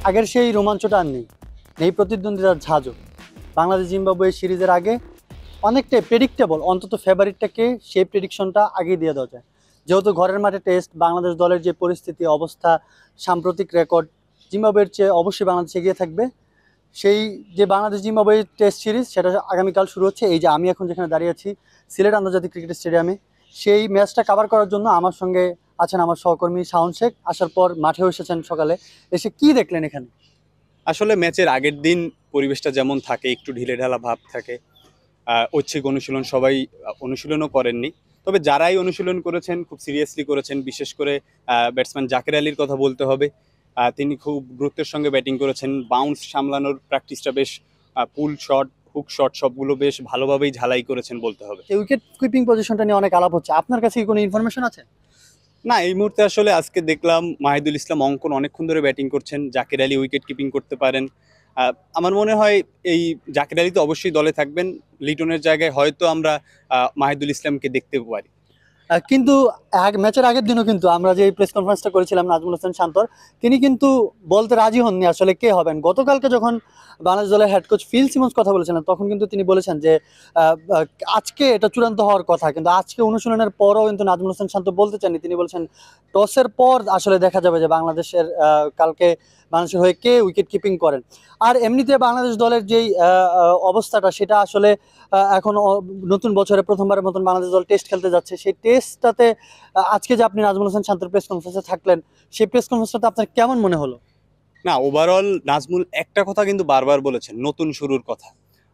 আগের সেই রোমাঞ্চটা আর নেই, নেই প্রতিদ্বন্দ্বিতার ঝাঁজও। বাংলাদেশ জিম্বাবুয়ে সিরিজের আগে অনেকটাই প্রেডিক্টেবল, অন্তত ফেভারিটটাকে সেই প্রেডিকশনটা আগে দিয়ে দেওয়া যায়। যেহেতু ঘরের মাঠে টেস্ট, বাংলাদেশ দলের যে পরিস্থিতি অবস্থা, সাম্প্রতিক রেকর্ড, জিম্বাবুয়ের চেয়ে অবশ্যই বাংলাদেশ এগিয়ে থাকবে। সেই যে বাংলাদেশ জিম্বাবুয়ে টেস্ট সিরিজ, সেটা আগামীকাল শুরু হচ্ছে। এই যে আমি এখন যেখানে দাঁড়িয়ে আছি, সিলেট আন্তর্জাতিক ক্রিকেট স্টেডিয়ামে, সেই ম্যাচটা কভার করার জন্য আমার সঙ্গে আছেন আমার সহকর্মী শাওন শেখ। আসার পর মাঠেও এসেছেন সকালে, এসে কি দেখলেন এখানে? আসলে ম্যাচের আগের দিন পরিবেশটা যেমন থাকে, একটু ঢিলেঢালা ভাব থাকে। ঐচ্ছিক অনুশীলন সবাই অনুশীলনও করেননি, তবে যারাই অনুশীলন করেছেন খুব সিরিয়াসলি করেছেন। বিশেষ করে ব্যাটসম্যান জাকের আলীর কথা বলতে হবে। তিনি খুব গুরুত্বের সঙ্গে ব্যাটিং করেছেন। বাউন্স সামলানোর প্র্যাকটিসটা বেশ, পুল শট, হুক শট সবগুলো বেশ ভালোভাবেই ঝালাই করেছেন বলতে হবে। এই উইকেট কিপিং পজিশনটা নিয়ে অনেক আলাপ হচ্ছে, আপনার কাছে কি কোনো ইনফরমেশন আছে? না, এই মুহূর্তে আসলে আজকে দেখলাম মাহিদুল ইসলাম অঙ্কন অনেকক্ষণ ধরে ব্যাটিং করছেন, জাকের আলী উইকেট কিপিং করতে পারেন। আমার মনে হয় এই জাকের আলী তো অবশ্যই দলে থাকবেন, লিটনের জায়গায় হয়তো আমরা মাহিদুল ইসলামকে দেখতে পারি। কিন্তু ম্যাচের আগের দিনও কিন্তু আমরা যে প্রেস কনফারেন্সটা করেছিলাম নাজমুল হোসেন শান্তর, তিনি কিন্তু বলতে রাজি হননি আসলে কে হবেন। গতকালকে যখন বাংলাদেশ দলের হেড কোচ ফিল সিমন্স কথা বলেছিলেন, তখন কিন্তু তিনি বলেছেন যে আজকে এটা চূড়ান্ত হওয়ার কথা, কিন্তু আজকে অনুশীলনের পরও কিন্তু নাজমুল হোসেন শান্ত বলতে চাননি। তিনি বলেছেন টসের পর আসলে দেখা যাবে যে বাংলাদেশের কালকে বাংলাদেশের হয়ে কে উইকেট কিপিং করেন। আর এমনিতে বাংলাদেশ দলের যেই অবস্থাটা, সেটা আসলে এখন নতুন বছরে প্রথমবারের মতন বাংলাদেশ দল টেস্ট খেলতে যাচ্ছে। সেই টেস্টটাতে আজকে যে আপনি নাজমুল হোসেন শান্তর প্রেস কনফারেন্সে থাকলেন, সেই প্রেস কনফারেন্সটাতে আপনার কেমন মনে হলো? না, ওভারঅল নাজমুল একটা কথা কিন্তু বারবার বলেছেন, নতুন শুরুর কথা।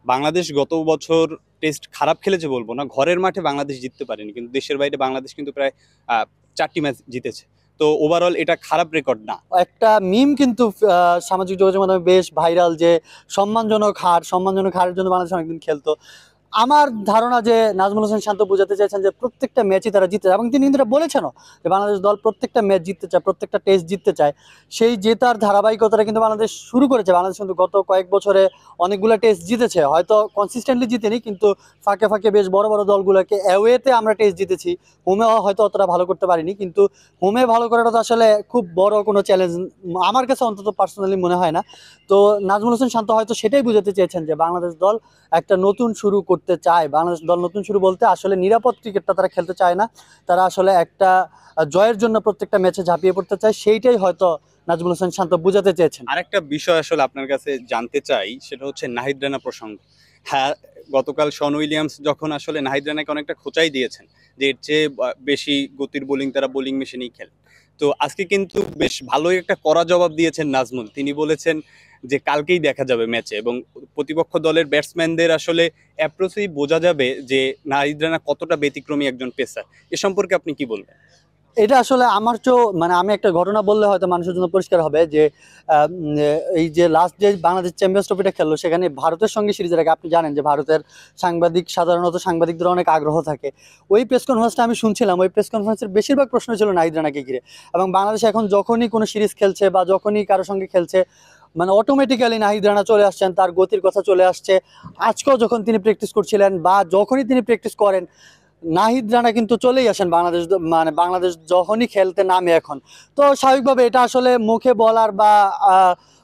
বাংলাদেশ গত বছর টেস্ট খারাপ খেলেছে বলবো না, ঘরের মাঠে বাংলাদেশ জিততে পারেনি, কিন্তু দেশের বাইরে বাংলাদেশ কিন্তু প্রায় 4টি ম্যাচ জিতেছে। তো ওভারঅল এটা খারাপ রেকর্ড না। একটা মিম কিন্তু সামাজিক যোগাযোগ মাধ্যমে বেশ ভাইরাল, যে সম্মানজনক হারের জন্য বাংলাদেশ অনেকদিন খেলতো। আমার ধারণা যে নাজমুল হোসেন শান্ত বোঝাতে চাইছেন যে প্রত্যেকটা ম্যাচই তারা জিততে চায়, এবং তিনি কিন্তু এটা বলেছেনও যে বাংলাদেশ দল প্রত্যেকটা ম্যাচ জিততে চায়, প্রত্যেকটা টেস্ট জিততে চায়। সেই জেতার ধারাবাহিকতাটা কিন্তু বাংলাদেশ শুরু করেছে। বাংলাদেশ কিন্তু গত কয়েক বছরে অনেকগুলো টেস্ট জিতেছে, হয়তো কনসিস্টেন্টলি জিতেনি, কিন্তু ফাঁকে ফাঁকে বেশ বড় বড় দলগুলোকে অ্যাওয়েতে আমরা টেস্ট জিতেছি। হোমে হয়তো অতটা ভালো করতে পারিনি, কিন্তু হোমে ভালো করাটা তো আসলে খুব বড় কোনো চ্যালেঞ্জ আমার কাছে অন্তত পার্সোনালি মনে হয় না। তো নাজমুল হোসেন শান্ত হয়তো সেটাই বুঝাতে চেয়েছেন যে বাংলাদেশ দল একটা নতুন শুরু করতে চায়। বাংলাদেশ দল নতুন শুরু বলতে আসলে নিরাপদ ক্রিকেটটা তারা খেলতে চায় না, তারা আসলে একটা জয়ের জন্য প্রত্যেকটা ম্যাচে ঝাঁপিয়ে পড়তে চায়। সেইটাই হয়তো নাজমুল হোসেন শান্ত বুঝাতে চেয়েছেন। আরেকটা বিষয় আসলে আপনার কাছে জানতে চাই, সেটা হচ্ছে নাহিদ রানা প্রসঙ্গ। হ্যাঁ, গতকাল শন উইলিয়ামস যখন আসলে নাহিদ রানাকে অনেকটা খোঁচাই দিয়েছেন যে এর চেয়ে বেশি গতির বোলিং তারা বোলিং মেশিনেই খেলে, তো আজকে কিন্তু বেশ ভালোই একটা কড়া জবাব দিয়েছেন নাজমুল। তিনি বলেছেন যে কালকেই দেখা যাবে ম্যাচে, এবং প্রতিপক্ষ দলের ব্যাটসম্যানদের আসলে অ্যাপ্রোচেই বোঝা যাবে যে নাহিদ রানা কতটা ব্যতিক্রমী একজন পেসার। এ সম্পর্কে আপনি কি বলবেন? এটা আসলে আমার মানে আমি একটা ঘটনা বললে হয়তো মানুষের জন্য পরিষ্কার হবে যে এই যে লাস্ট যে বাংলাদেশ চ্যাম্পিয়ন্স ট্রফিটা খেললো, সেখানে ভারতের সঙ্গে সিরিজের আগে আপনি জানেন যে ভারতের সাধারণত সাংবাদিকদের অনেক আগ্রহ থাকে। ওই প্রেস কনফারেন্সটা আমি শুনছিলাম, ওই প্রেস কনফারেন্সের বেশিরভাগ প্রশ্ন ছিল নাহিদ রানাকে ঘিরে। এবং বাংলাদেশ এখন যখনই কোনো সিরিজ খেলছে বা যখনই কারোর সঙ্গে খেলছে, মানে অটোমেটিক্যালি নাহিদ রানা চলে আসছেন, তার গতির কথা চলে আসছে। আজকেও যখন তিনি প্র্যাকটিস করছিলেন বা যখনই তিনি প্র্যাকটিস করেন, নাহিদ রানা কিন্তু চলেই আসেন বাংলাদেশ, মানে বাংলাদেশ যখনই খেলতে নামে এখন। তো স্বাভাবিকভাবে এটা আসলে মুখে বলার বা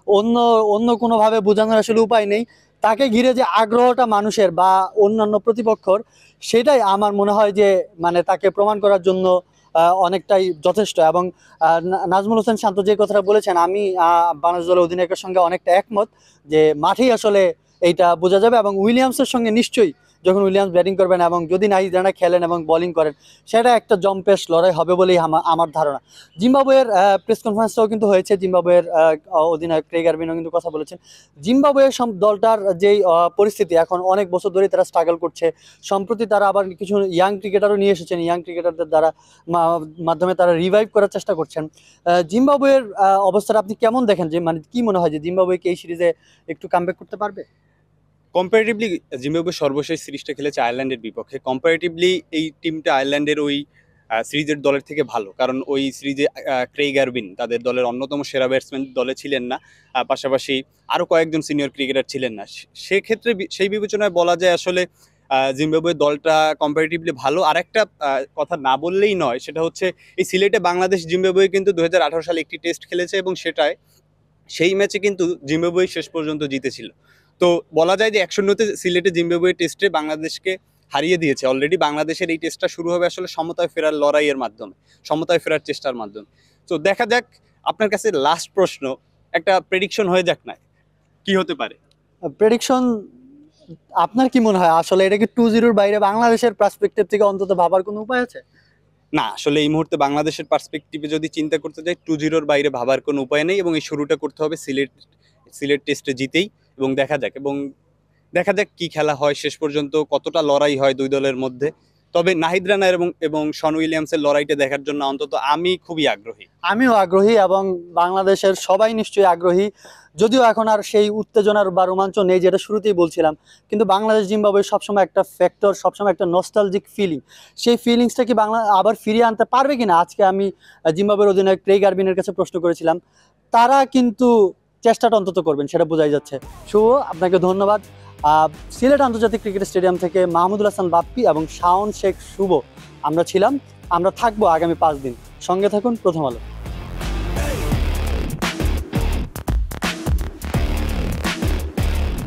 অন্য অন্য কোনোভাবে বোঝানোর আসলে উপায় নেই। তাকে ঘিরে যে আগ্রহটা মানুষের বা অন্যান্য প্রতিপক্ষর, সেটাই আমার মনে হয় যে মানে তাকে প্রমাণ করার জন্য অনেকটাই যথেষ্ট। এবং নাজমুল হোসেন শান্ত যে কথাটা বলেছেন, আমি বাংলাদেশ দলের অধিনায়কের সঙ্গে অনেকটা একমত যে মাঠেই আসলে এইটা বোঝা যাবে। এবং উইলিয়ামসের সঙ্গে নিশ্চয়ই, যখন উইলিয়ামস ব্যাটিং করবেন এবং যদি নাহিদ রানা খেলেন এবং বোলিং করেন, সেটা একটা জম্পেশ লড়াই হবে বলেই আমার ধারণা। জিম্বাবুয়ের প্রেস কনফারেন্সটাও কিন্তু হয়েছে, জিম্বাবুয়ের অধিনায়ক ক্রেগ আরভিনও কিন্তু কথা বলেছেন। জিম্বাবুয়ের দলটার যেই পরিস্থিতি, এখন অনেক বছর ধরে তারা স্ট্রাগল করছে। সম্প্রতি তারা আবার কিছু ইয়াং ক্রিকেটারও নিয়ে এসেছেন, ইয়াং ক্রিকেটারদের দ্বারা মাধ্যমে তারা রিভাইভ করার চেষ্টা করছেন। জিম্বাবুয়ের অবস্থাটা আপনি কেমন দেখেন, যে মানে কি মনে হয় যে জিম্বাবুয়ে কি এই সিরিজে একটু কামব্যাক করতে পারবে? কম্পারেটিভলি জিম্বাবুয়ে সর্বশেষ সিরিজটা খেলেছে আয়ারল্যান্ডের বিপক্ষে। কম্পারেটিভলি এই টিমটা আয়ারল্যান্ডের ওই সিরিজের দলের থেকে ভালো, কারণ ওই সিরিজে ক্রেইগ আরভিন তাদের দলের অন্যতম সেরা ব্যাটসম্যান দলে ছিলেন না। পাশাপাশি আরও কয়েকজন সিনিয়র ক্রিকেটার ছিলেন না। সেক্ষেত্রে সেই বিবেচনায় বলা যায় আসলে জিম্বাবুয়ের দলটা কম্পারেটিভলি ভালো। আর একটা কথা না বললেই নয়, সেটা হচ্ছে এই সিলেটে বাংলাদেশ জিম্বাবুয়ে কিন্তু 2018 সালে একটি টেস্ট খেলেছে, এবং সেটায় সেই ম্যাচে কিন্তু জিম্বাবুয়ে শেষ পর্যন্ত জিতেছিল। তো বলা যায় যে 1-0-তে সিলেটে জিম্বাবুয়ে টেস্টে বাংলাদেশকে হারিয়ে দিয়েছে। অলরেডি বাংলাদেশের এই টেস্টটা শুরু হবে আসলে সমতায় ফেরার লড়াইয়ের মাধ্যমে, সমতায় ফেরার চেষ্টার মাধ্যমে। তো দেখা যাক, আপনার কাছে লাস্ট প্রশ্ন, একটা প্রেডিকশন হয়ে যাক না, কি হতে পারে? প্রেডিকশন, আপনার কি মনে হয় আসলে এটা কি 2-0 বাইরে বাংলাদেশের পার্সপেক্টিভ থেকে অন্তত ভাবার কোনো উপায় আছে? না, আসলে এই মুহূর্তে বাংলাদেশের পার্সপেক্টিভে যদি চিন্তা করতে যাই, 2-0-র বাইরে ভাবার কোনো উপায় নেই, এবং এই শুরুটা করতে হবে সিলেট টেস্টে জিতেই। এবং দেখা যাক কি খেলা হয় শেষ পর্যন্ত, কতটা লড়াই হয় দুই দলের মধ্যে। তবে নাহিদ রানা এবং শন উইলিয়ামসের লড়াইটা দেখার জন্য অন্তত আমি খুবই আগ্রহী। আমিও আগ্রহী এবং বাংলাদেশের সবাই নিশ্চয়ই আগ্রহী, যদিও এখন আর সেই উত্তেজনার বা রোমাঞ্চ নেই যেটা শুরুতেই বলছিলাম। কিন্তু বাংলাদেশ জিম্বাবুয়ে সবসময় একটা ফ্যাক্টর, সবসময় একটা নস্টালজিক ফিলিং, সেই ফিলিংসটা কি বাংলা আবার ফিরিয়ে আনতে পারবে কিনা, আজকে আমি জিম্বাবুয়ের অধিনায়ক ক্রেইগ আরবিনের কাছে প্রশ্ন করেছিলাম। তারা কিন্তু চেষ্টাটা অন্তত করবেন, সেটা বোঝাই যাচ্ছে। শুভ, আপনাকে ধন্যবাদ। সিলেট আন্তর্জাতিক ক্রিকেট স্টেডিয়াম থেকে মাহমুদুল হাসান বাপ্পি এবং শাওন শেখ শুভ আমরা ছিলাম। আমরা থাকবো আগামী 5 দিন। সঙ্গে থাকুন প্রথম আলো।